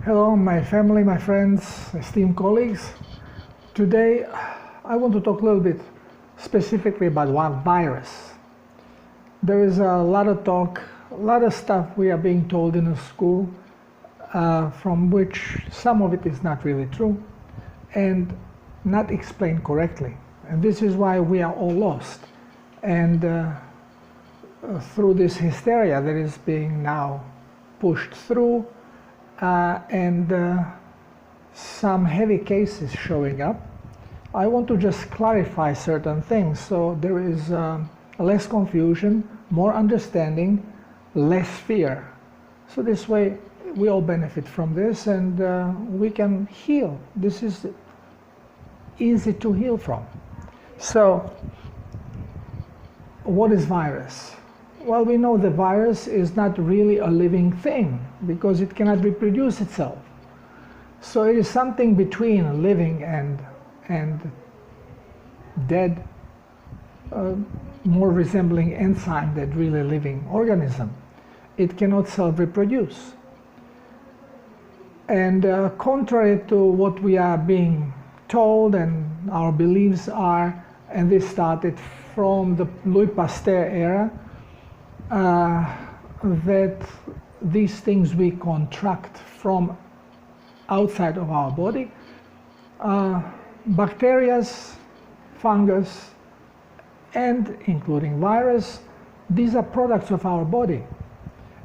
Hello, my family, my friends, esteemed colleagues. Today, I want to talk a little bit specifically about one virus. There is a lot of talk, a lot of stuff we are being told in the school, from which some of it is not really true and not explained correctly. And this is why we are all lost. And through this hysteria that is being now pushed through, and some heavy cases showing up, I want to just clarify certain things so there is less confusion, more understanding, less fear. So this way we all benefit from this and we can heal. This is easy to heal from. So what is virus? Well, we know the virus is not really a living thing because it cannot reproduce itself. So it is something between living and dead, more resembling enzyme than really living organism. It cannot self-reproduce. And contrary to what we are being told and our beliefs are, and this started from the Louis Pasteur era, that these things we contract from outside of our body, bacteria, fungus, and including virus, these are products of our body.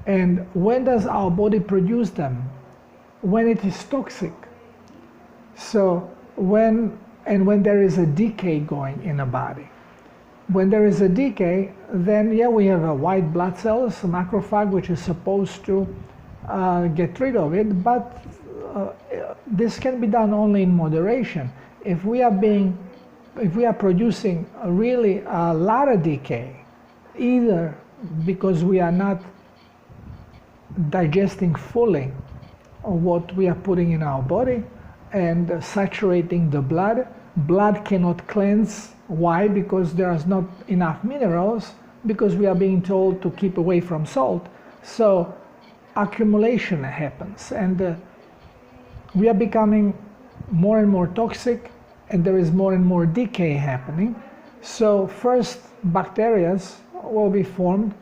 And when does our body produce them? When it is toxic. So when there is a decay going in a body. When there is a decay, then we have a white blood cells, a macrophage, which is supposed to get rid of it, but this can be done only in moderation. If we are producing really a lot of decay, either because we are not digesting fully what we are putting in our body and saturating the blood cannot cleanse. Why? Because there is not enough minerals, because we are being told to keep away from salt. So accumulation happens and we are becoming more and more toxic and there is more and more decay happening. So first bacteria will be formed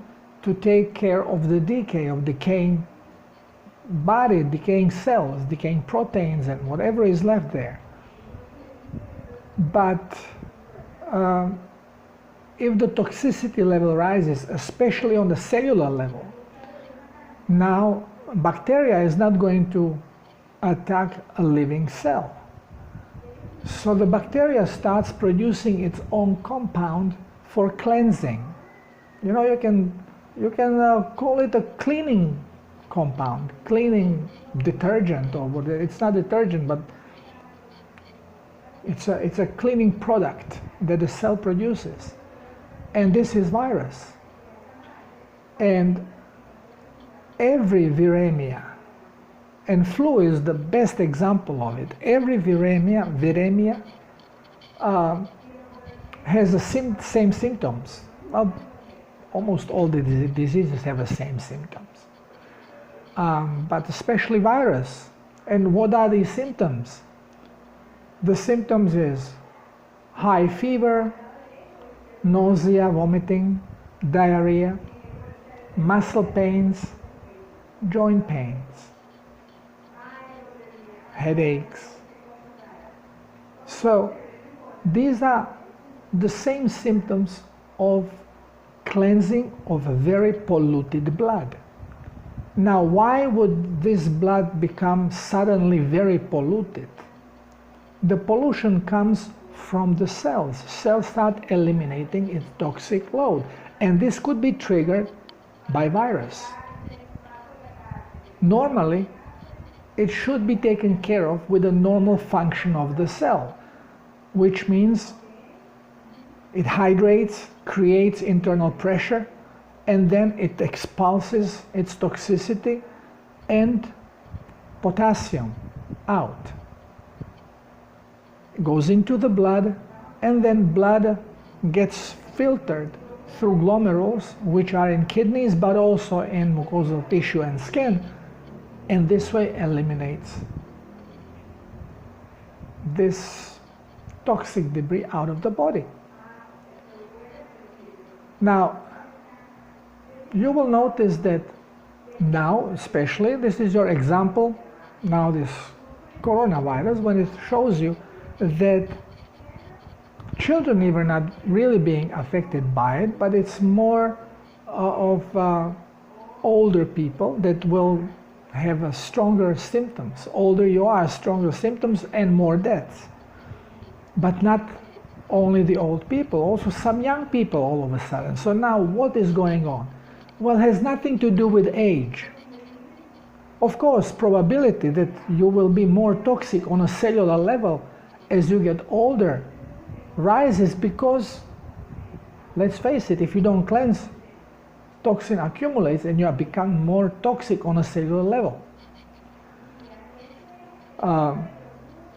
to take care of the decay, of decaying body, decaying cells, decaying proteins and whatever is left there. But if the toxicity level rises, especially on the cellular level, now bacteria is not going to attack a living cell. So the bacteria starts producing its own compound for cleansing. You know, you can call it a cleaning compound, cleaning detergent or whatever. It's not detergent, but it's a cleaning product that the cell produces. And this is virus. And every viremia, and flu is the best example of it, every viremia has the same symptoms. Well, almost all the diseases have the same symptoms. But especially virus. And what are these symptoms? The symptoms is high fever, nausea, vomiting, diarrhea, muscle pains, joint pains, headaches. So these are the same symptoms of cleansing of a very polluted blood. Now, why would this blood become suddenly very polluted? The pollution comes from the cells. Cells start eliminating its toxic load, and this could be triggered by virus. Normally, it should be taken care of with a normal function of the cell, which means it hydrates, creates internal pressure, and then it expulses its toxicity and potassium out. It goes into the blood, and then blood gets filtered through glomerules, which are in kidneys, but also in mucosal tissue and skin, and this way eliminates this toxic debris out of the body. Now, you will notice that now, especially, this is your example, now this coronavirus, when it shows you that children even not really being affected by it, but it's more of older people that will have stronger symptoms. Older you are, stronger symptoms and more deaths. But not only the old people, also some young people all of a sudden. So now what is going on? Well, it has nothing to do with age. Of course, probability that you will be more toxic on a cellular level as you get older rises because, let's face it, if you don't cleanse, toxin accumulates and you are becoming more toxic on a cellular level.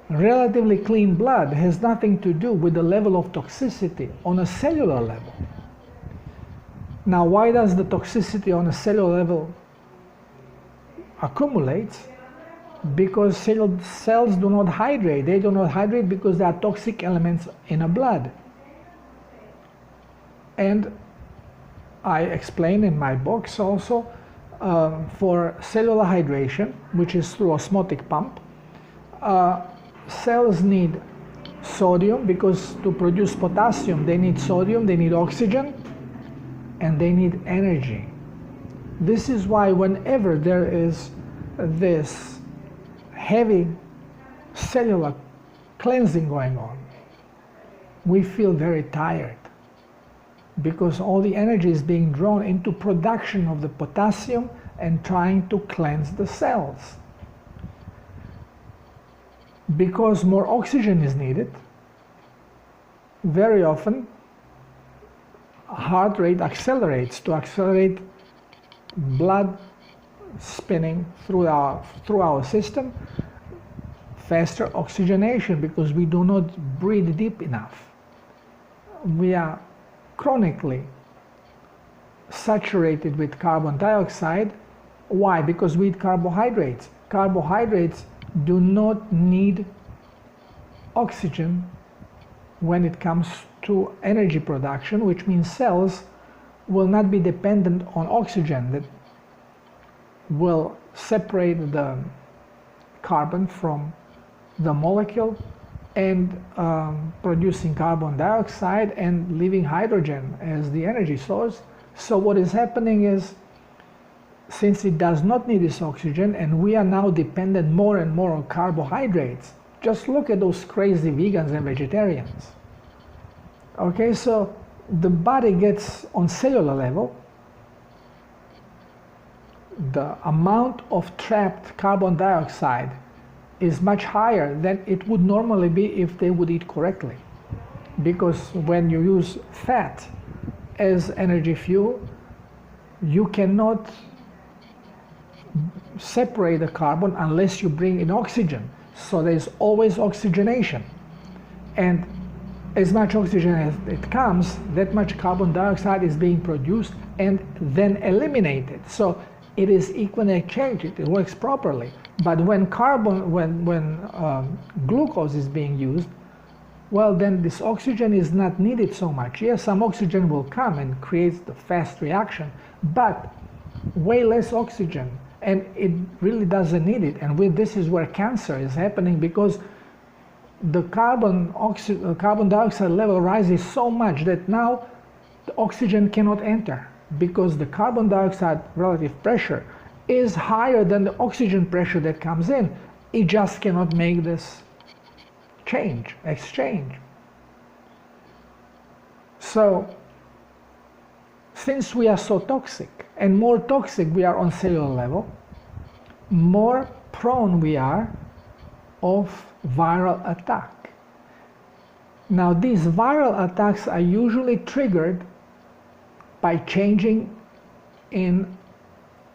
Relatively clean blood has nothing to do with the level of toxicity on a cellular level. Now, why does the toxicity on a cellular level accumulate? Because cells do not hydrate. They do not hydrate because there are toxic elements in the blood. And I explain in my books also for cellular hydration, which is through osmotic pump, cells need sodium because to produce potassium they need sodium, they need oxygen, and they need energy. This is why whenever there is this heavy cellular cleansing going on, we feel very tired because all the energy is being drawn into production of the potassium and trying to cleanse the cells. Because more oxygen is needed, very often heart rate accelerates to accelerate blood spinning through our system, faster oxygenation because we do not breathe deep enough. We are chronically saturated with carbon dioxide. Why? Because we eat carbohydrates. Carbohydrates do not need oxygen when it comes to energy production, which means cells will not be dependent on oxygen that will separate the carbon from the molecule and producing carbon dioxide and leaving hydrogen as the energy source. So what is happening is, since it does not need this oxygen and we are now dependent more and more on carbohydrates, just look at those crazy vegans and vegetarians. Okay, so the body gets on cellular level, the amount of trapped carbon dioxide is much higher than it would normally be if they would eat correctly. Because when you use fat as energy fuel, you cannot separate the carbon unless you bring in oxygen. So there's always oxygenation. And as much oxygen as it comes, that much carbon dioxide is being produced and then eliminated. So it is equally exchanged, it works properly. But when glucose is being used, well, then this oxygen is not needed so much. Yes, some oxygen will come and creates the fast reaction, but way less oxygen, and it really doesn't need it. And this is where cancer is happening, because the carbon dioxide level rises so much that now the oxygen cannot enter, because the carbon dioxide relative pressure is higher than the oxygen pressure that comes in. It just cannot make this exchange. So, since we are so toxic, and more toxic we are on cellular level, more prone we are of viral attack. Now, these viral attacks are usually triggered by changing in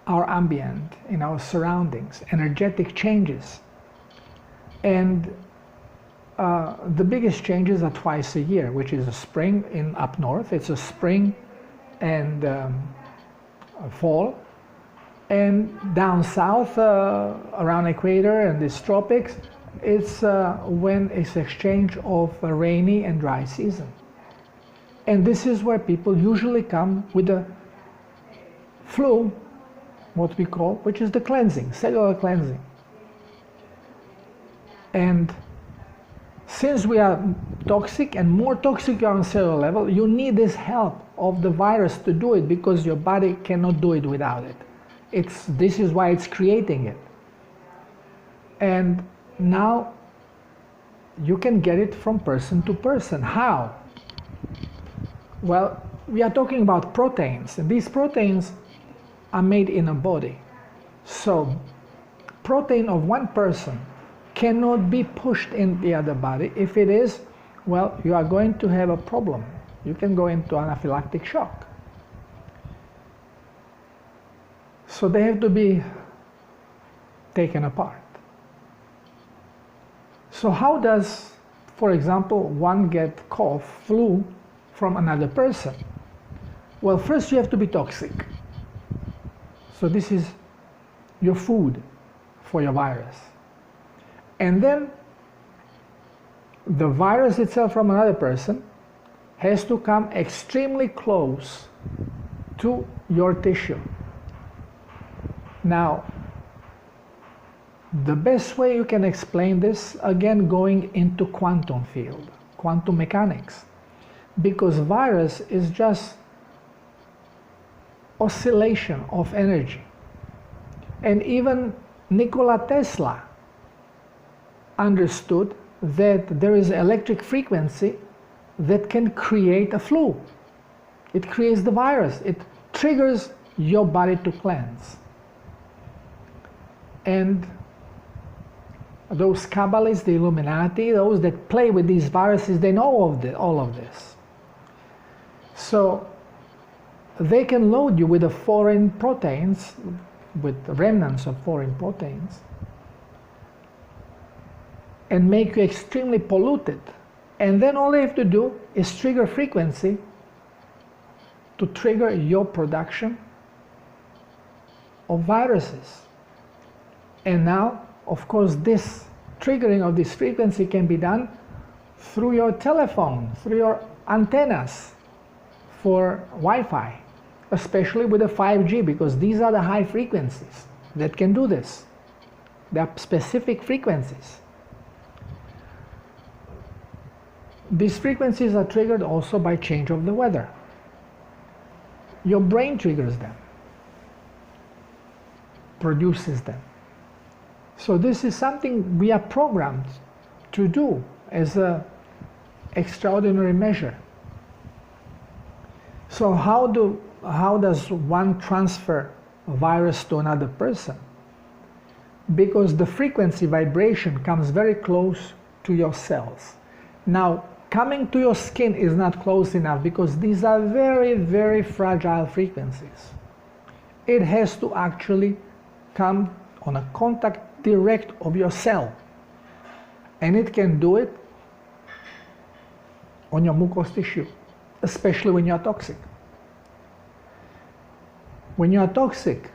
our ambient, in our surroundings, energetic changes. And the biggest changes are twice a year, which is a spring up north. It's a spring and fall, And down south, around equator and these tropics, it's when it's exchange of a rainy and dry season. And this is where people usually come with the flu, what we call, which is the cleansing, cellular cleansing. And since we are toxic and more toxic you are on cellular level, you need this help of the virus to do it because your body cannot do it without it. This is why it's creating it. And now you can get it from person to person. How? Well, we are talking about proteins, and these proteins are made in a body. So protein of one person cannot be pushed in the other body. If it is, well, you are going to have a problem. You can go into anaphylactic shock. So they have to be taken apart. So how does, for example, one get cough, flu from another person? Well, first you have to be toxic. So this is your food for your virus. And then the virus itself from another person has to come extremely close to your tissue. Now, the best way you can explain this, again, going into quantum field, quantum mechanics, because virus is just oscillation of energy. And even Nikola Tesla understood that there is electric frequency that can create a flu. It creates the virus. It triggers your body to cleanse. And those Kabbalists, the Illuminati, those that play with these viruses, they know all of this. So they can load you with the foreign proteins, with remnants of foreign proteins, and make you extremely polluted. And then all they have to do is trigger frequency to trigger your production of viruses. And now, of course, this triggering of this frequency can be done through your telephone, through your antennas for Wi-Fi, especially with the 5G, because these are the high frequencies that can do this. They are specific frequencies. These frequencies are triggered also by change of the weather. Your brain triggers them, produces them. So this is something we are programmed to do as an extraordinary measure. So how does one transfer a virus to another person? Because the frequency vibration comes very close to your cells. Now, coming to your skin is not close enough because these are very, very fragile frequencies. It has to actually come on a contact direct of your cell. And it can do it on your mucous tissue, especially when you are toxic. When you are toxic,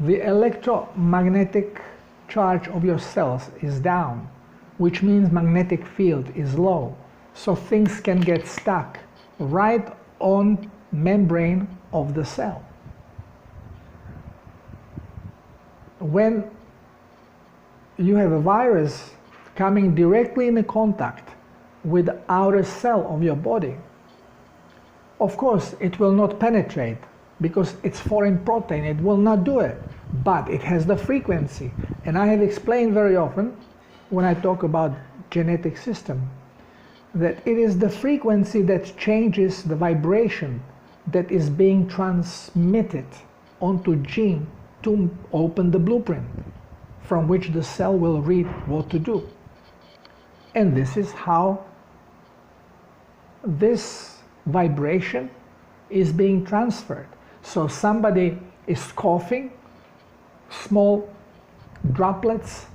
the electromagnetic charge of your cells is down, which means magnetic field is low. So things can get stuck right on membrane of the cell. When you have a virus coming directly in contact with the outer cell of your body, of course it will not penetrate because it's foreign protein, it will not do it, but it has the frequency. And I have explained very often when I talk about genetic system that it is the frequency that changes the vibration that is being transmitted onto gene to open the blueprint from which the cell will read what to do. And this is how this vibration is being transferred. So somebody is coughing, small droplets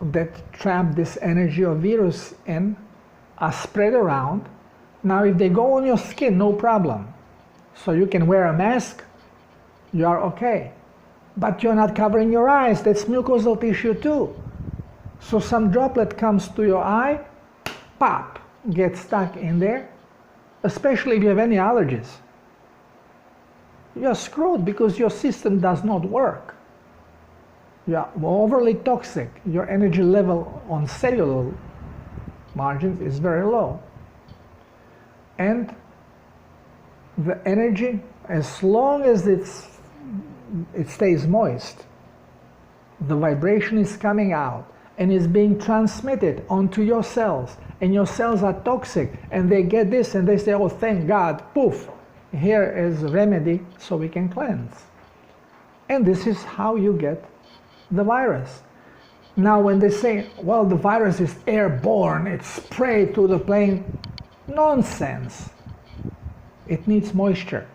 that trap this energy of virus in are spread around. Now if they go on your skin, no problem. So you can wear a mask you are okay. But you're not covering your eyes, that's mucosal tissue too. So some droplet comes to your eye, pop, gets stuck in there, especially if you have any allergies. You're screwed because your system does not work. You're overly toxic. Your energy level on cellular margins is very low. And the energy, as long as it stays moist, the vibration is coming out and is being transmitted onto your cells, and your cells are toxic, and they get this and they say, oh, thank God, poof, here is a remedy so we can cleanse. And this is how you get the virus. Now when they say, well, the virus is airborne, it's sprayed to the plane, nonsense. It needs moisture.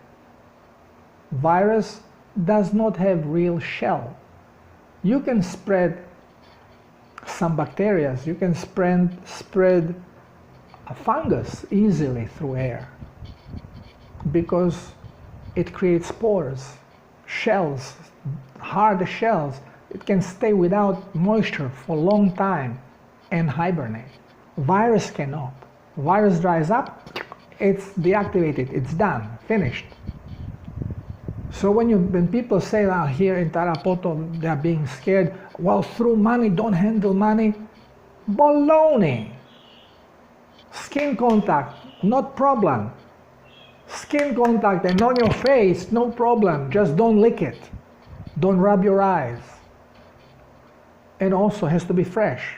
Virus does not have real shell. You can spread some bacteria, you can spread a fungus easily through air because it creates spores, shells, hard shells. It can stay without moisture for a long time and hibernate. Virus cannot. Virus dries up, it's deactivated, it's done, finished. So when people say here in Tarapoto they're being scared, well, through money, don't handle money, baloney. Skin contact, not problem. Skin contact and on your face, no problem, just don't lick it. Don't rub your eyes. And also has to be fresh.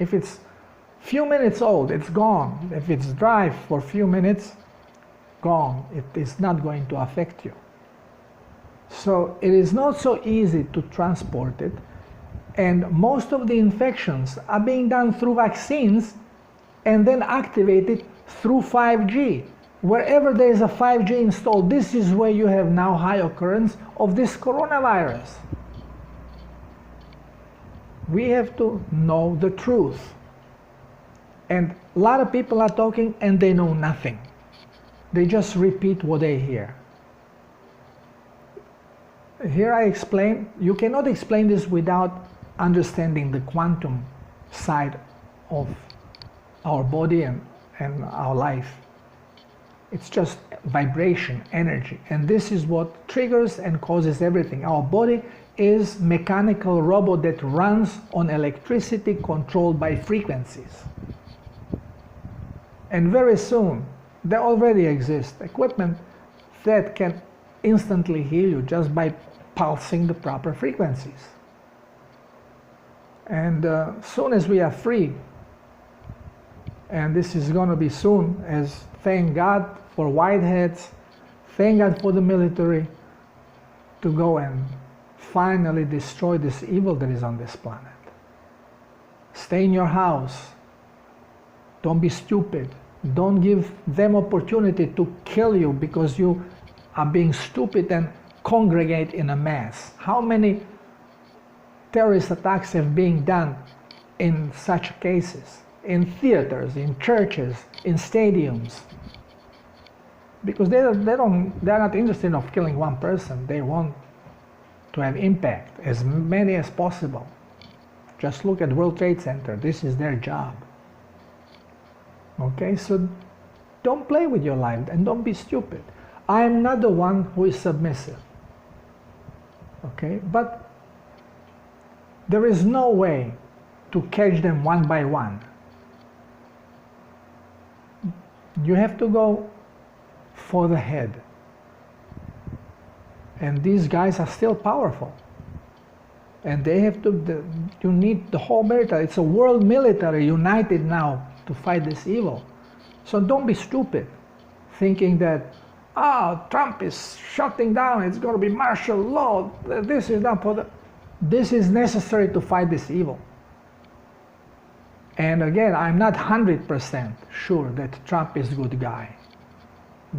If it's few minutes old, it's gone. If it's dry for a few minutes, gone. It is not going to affect you. So it is not so easy to transport it, and most of the infections are being done through vaccines and then activated through 5G. Wherever there is a 5G installed, this is where you have now high occurrence of this coronavirus. We have to know the truth. And a lot of people are talking and they know nothing. They just repeat what they hear. Here I explain, you cannot explain this without understanding the quantum side of our body and our life. It's just vibration, energy, and this is what triggers and causes everything. Our body is a mechanical robot that runs on electricity controlled by frequencies. And very soon, there already exists equipment that can instantly heal you just by pulsing the proper frequencies. And soon as we are free, and this is going to be soon, as thank God for whiteheads, thank God for the military to go and finally destroy this evil that is on this planet. Stay in your house. Don't be stupid. Don't give them opportunity to kill you because you are being stupid and congregate in a mass. How many terrorist attacks have been done in such cases? In theaters, in churches, in stadiums. Because they're not interested in killing one person. They want to have impact, as many as possible. Just look at World Trade Center. This is their job. Okay, so don't play with your life and don't be stupid. I am not the one who is submissive. Okay, but there is no way to catch them one by one. You have to go for the head. And these guys are still powerful. And they have to, you need the whole military. It's a world military united now to fight this evil. So don't be stupid, thinking that, Trump is shutting down, it's going to be martial law, this is not for the... This is necessary to fight this evil. And again, I'm not 100% sure that Trump is a good guy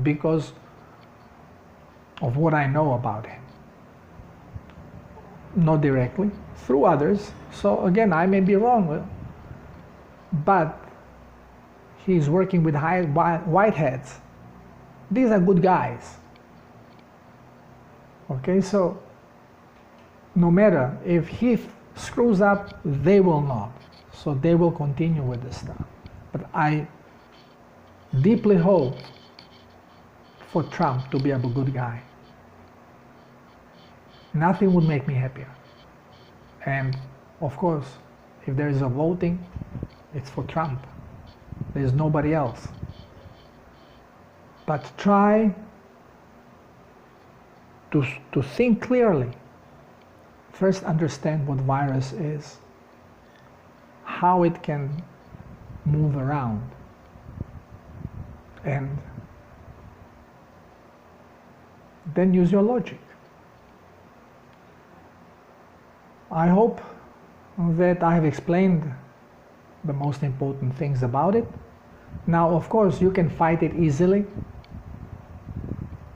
because of what I know about him. Not directly, through others. So again, I may be wrong, but he's working with whiteheads. These are good guys. Okay, so no matter if he screws up, they will not. So they will continue with this stuff. But I deeply hope for Trump to be a good guy. Nothing would make me happier. And of course, if there is a voting, it's for Trump. There's nobody else. But try to think clearly. First, understand what virus is, how it can move around, and then use your logic. I hope that I have explained the most important things about it. Now, of course, you can fight it easily,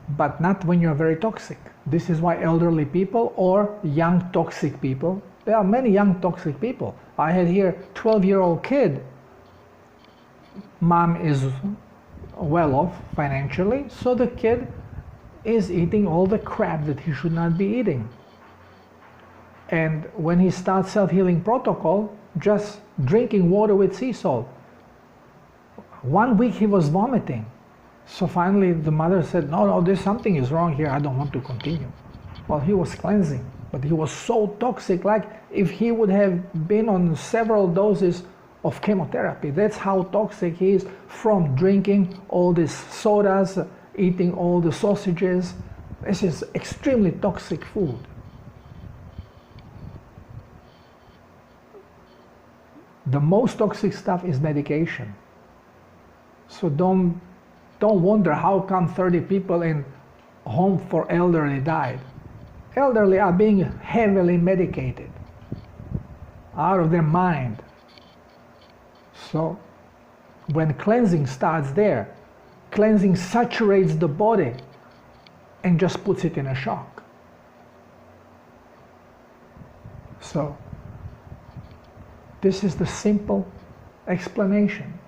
but not when you're very toxic. This is why elderly people or young toxic people, there are many young toxic people. I had here 12-year-old kid. Mom is well off financially, so the kid is eating all the crap that he should not be eating. And when he starts self-healing protocol, just drinking water with sea salt. 1 week he was vomiting. So finally the mother said, no, there's something is wrong here, I don't want to continue. Well, he was cleansing, but he was so toxic, like if he would have been on several doses of chemotherapy. That's how toxic he is from drinking all these sodas, eating all the sausages. This is extremely toxic food. The most toxic stuff is medication. So don't wonder how come 30 people in home for elderly died. Elderly are being heavily medicated, out of their mind. So when cleansing starts there, cleansing saturates the body and just puts it in a shock. So this is the simple explanation.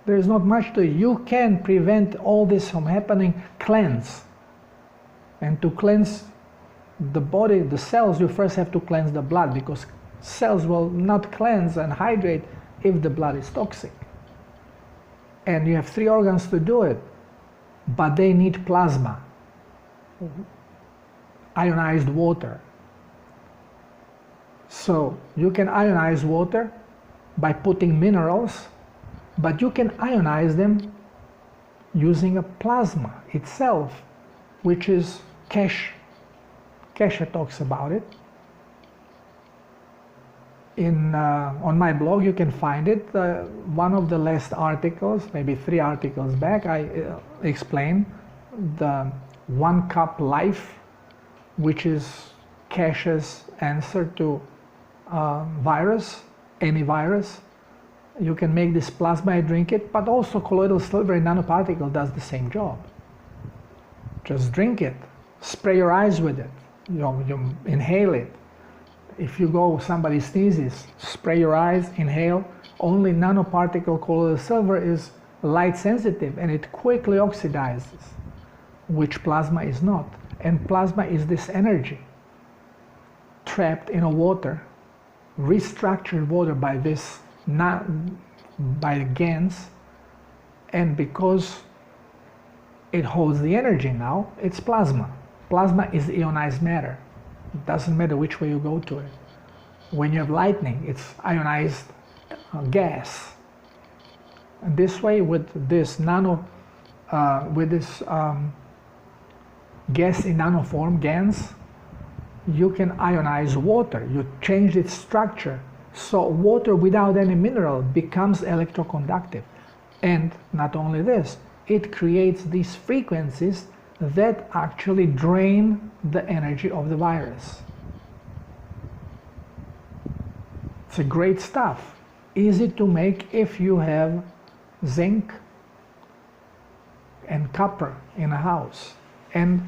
There is not much to it. You can prevent all this from happening. Cleanse. And to cleanse the body, the cells, you first have to cleanse the blood, because cells will not cleanse and hydrate if the blood is toxic. And you have 3 organs to do it, but they need plasma, ionized water. So you can ionize water by putting minerals, but you can ionize them using a plasma itself, which is Keshe. Keshe talks about it. On my blog you can find it. One of the last articles, maybe 3 articles back, I explain the 1 cup life, which is Keshe's answer to virus, any virus. You can make this plasma and drink it, but also colloidal silver nanoparticle does the same job. Just drink it, spray your eyes with it, you inhale it. If you go, somebody sneezes, spray your eyes, inhale. Only nanoparticle colloidal silver is light sensitive and it quickly oxidizes, which plasma is not. And plasma is this energy trapped in a water, restructured water by this, by the GANs, and because it holds the energy now, it's plasma. Plasma is ionized matter. It doesn't matter which way you go to it. When you have lightning, it's ionized gas. And this way, with this gas in nanoform, GANs, you can ionize water. You change its structure. So water without any mineral becomes electroconductive. And not only this, it creates these frequencies that actually drain the energy of the virus. It's a great stuff. Easy to make if you have zinc and copper in a house, and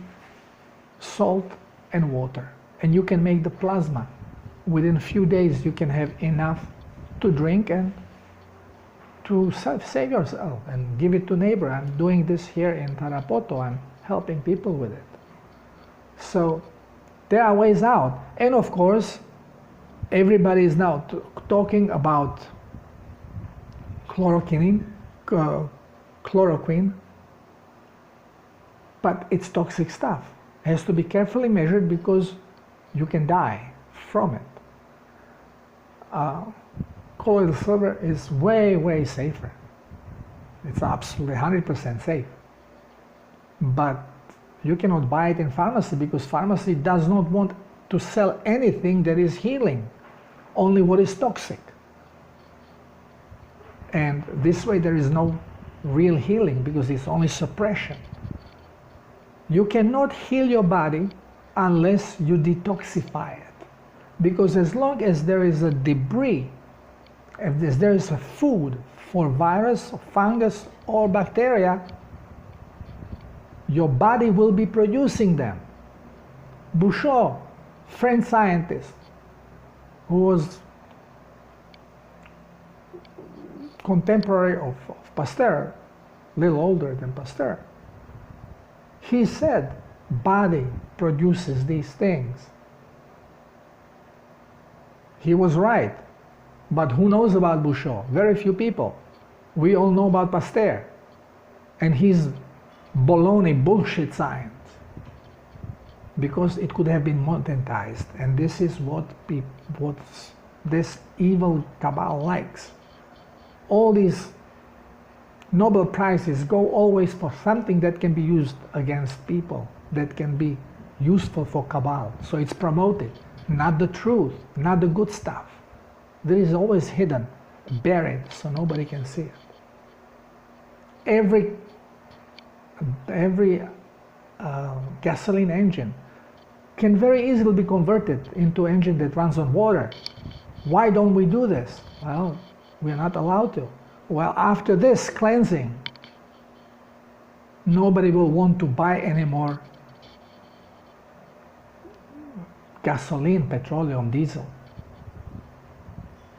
salt and water. And you can make the plasma. Within a few days you can have enough to drink and to save yourself and give it to neighbor. I'm doing this here in Tarapoto. I'm helping people with it. So there are ways out. And of course, everybody is now talking about chloroquine, but it's toxic stuff. It has to be carefully measured because you can die from it. Colloidal silver is way, way safer. It's absolutely 100% safe. But you cannot buy it in pharmacy because pharmacy does not want to sell anything that is healing, only what is toxic. And this way there is no real healing because it's only suppression. You cannot heal your body unless you detoxify it. Because as long as there is a debris, if there is a food for virus, fungus, or bacteria, your body will be producing them. Bouchot, French scientist, who was contemporary of Pasteur, a little older than Pasteur, he said, body produces these things. He was right. But who knows about Bouchot? Very few people. We all know about Pasteur and his baloney bullshit science, because it could have been monetized, and this is what this evil cabal likes. All these Nobel Prizes go always for something that can be used against people, that can be useful for cabal. So it's promoted, not the truth, not the good stuff. There is always hidden, buried, so nobody can see it. Every gasoline engine can very easily be converted into an engine that runs on water. Why don't we do this? Well, we are not allowed to. Well, after this cleansing, nobody will want to buy any more gasoline, petroleum, diesel.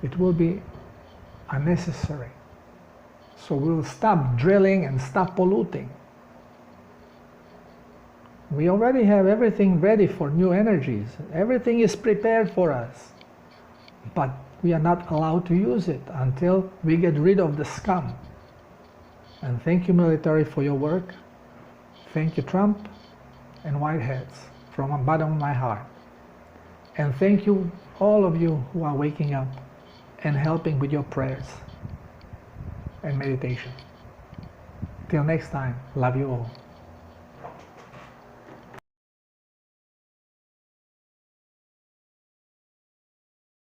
It will be unnecessary. So we will stop drilling and stop polluting. We already have everything ready for new energies. Everything is prepared for us. But we are not allowed to use it until we get rid of the scum. And thank you, military, for your work. Thank you, Trump and Whiteheads, from the bottom of my heart. And thank you, all of you who are waking up and helping with your prayers and meditation. Till next time, love you all.